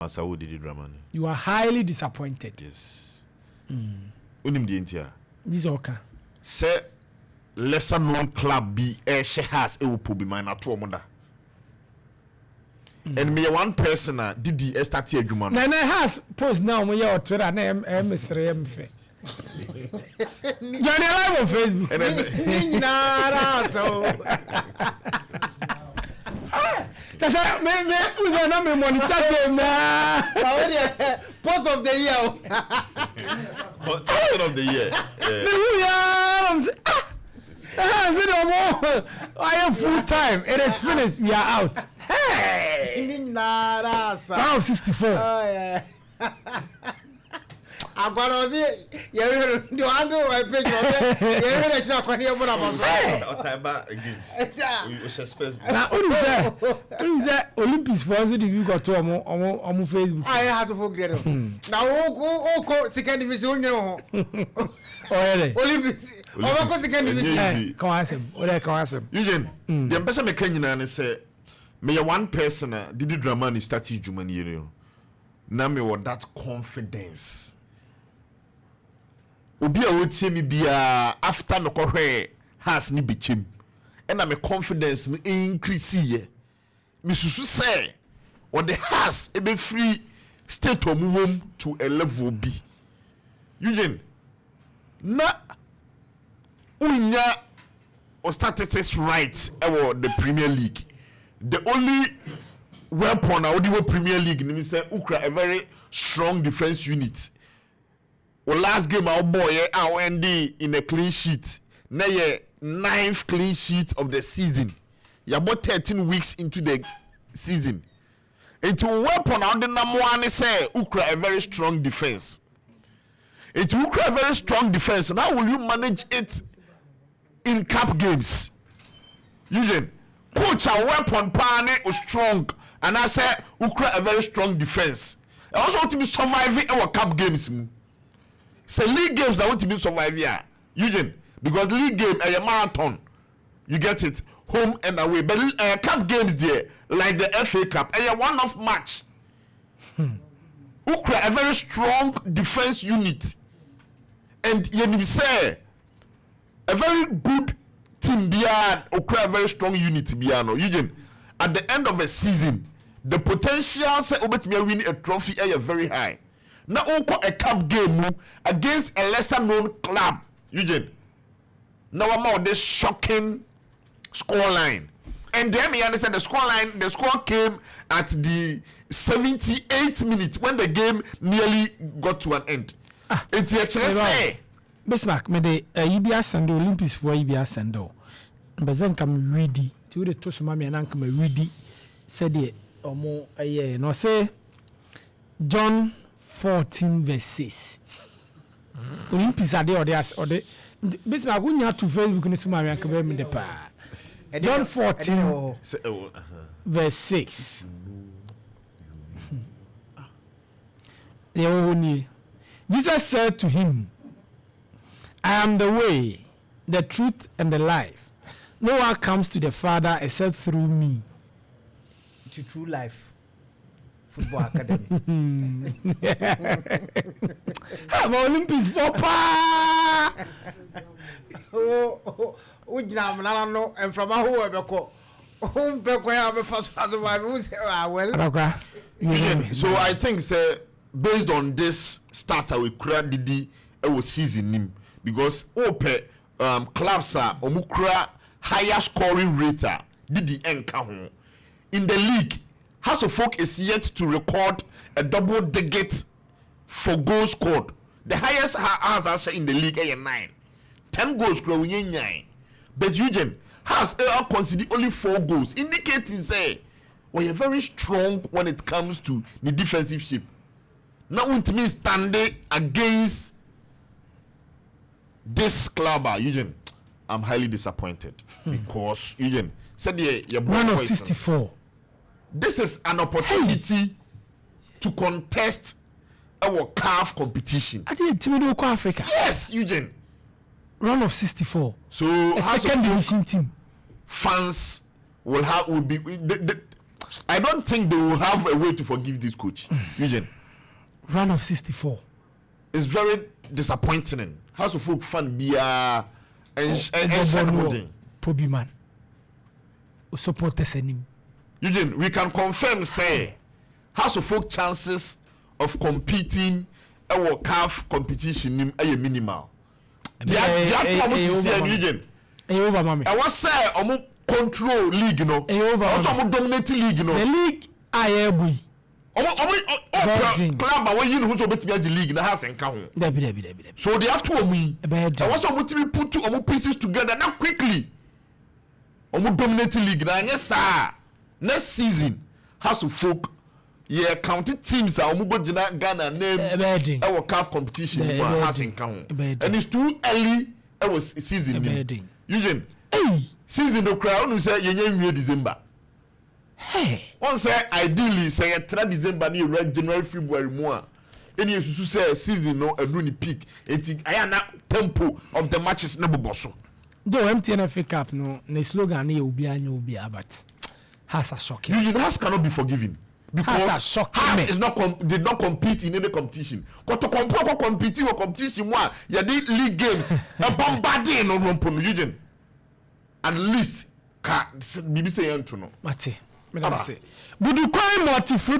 Coach Didi Dramani. You are highly disappointed. Yes. Unim di entia. This okay. Say lesser known club be she has e will be mine at Monda. And me one person Didi start adwuma. Na has post now me your Twitter na MSRM fe. Johnny live on Facebook. Nara so. That's why me who's na me monitor them na. Post of the year. Post of the year. I am full time. It is finished. We are out. Hey! Round 64. Oh, yeah. I'm going to see you handle my page. You're going to check on your Olympics for us. You got to on Facebook. I have to forget it. Now, who second division? Olympics. Oh, second division. Come on, him. What can I say? Eugene, the person me Kenyan say. Me one person Didi Dramani started Jumani. Now me with that confidence. Obi a would see me be after no corre has ni bichim. And I'm a confidence no increase here. Me susu say or the has e be free state of home to a level B. Eugene, na unya or statistics right about the Premier League. The only weapon I would do Premier League means Ukra a very strong defense unit. Well, last game our boy our ND in a clean sheet. Now ye 9th clean sheet of the season. You about 13 weeks into the season. Into weapon I the number one say Ukra a very strong defense. Into Ukra a very strong defense. How will you manage it in cup games? Eugene. Coach a weapon pane is strong and I say Ukra a very strong defense. I also want to be surviving our cup games. Say league games that want to be surviving here. Eugene, because league game a marathon. You get it? Home and away. But cup games there, like the FA Cup, a one-off match. Ukra a very strong defense unit. And you say a very good team beyond Ukra a very strong unit beyond Eugene. At the end of a season, the potential say Obetmi win a trophy is very high. Now a cup game against a lesser known club, Eugene. Now I'm on this shocking score line. And then me understand the score line, the score came at the 78th minute when the game nearly got to an end. It's actually say Bismarck, me the EBS send Olympics for EBS send. But then come ready. To the to some and come ready. Said it or more a year. No say John 14 verse 6. Olympics are there or the Bismarck when you have to Facebook and some and come in the pa. John 14 verse 6. Jesus said to him, I am the way, the truth, and the life. No one comes to the Father except through me. To true life. Football Academy. I'm Olympics for pa. Oh, no, and from a whoever home Peko first well. So I think say based on this starter with Coach Didi season him because clubs are omukra higher scoring rater Didi enka in the league. House of Folk is yet to record a double digit for goals scored. The highest has actually in the league is 9. 10 goals growing 9. But Eugene has considered only 4 goals, indicating say we are very strong when it comes to the defensive shape. Now it means standing against this club, Eugene. I'm highly disappointed because Eugene said your one of 64. This is an opportunity to contest our CAF competition. I didn't tell you Africa. Yes, Eugene. Round of 64. So a second division team. Fans will be I don't think they will have a way to forgive this coach. Eugene. Run of 64. It's very disappointing. House of Folk fan be and Pobi man. Supporters him. Eugene, we can confirm say House of Folk chances of competing our CAF competition is minimal. Eugene. Over mama. I was say omo control league no. Also omo dominate league no. The league ayebu. Omo club away you know who betimi the league na has enka ho. Debi. So they have to omo. I was omo to put two omo pieces together now quickly. Omo dominate league na anya sa next season House of Folk yeah counted teams are omo go gina Ghana name our CAF competition has enka ho. And it's too early it was season. Eugene, season the crowd who say yenye December. Hey, one say ideally say 3 December ni red January February more. Any you say season no adru ni peak. Enti aya na tempo of the matches na boboso. Though MTNFA Cup no the slogan na obi anya obi but has a shocking. Eugene has cannot be forgiven because has is not did not compete in any competition. Got to compete in competition one. You did league games and bombarding no rompo Eugene. At least BBC to know. Mate, me say. Budu kwai multi fruit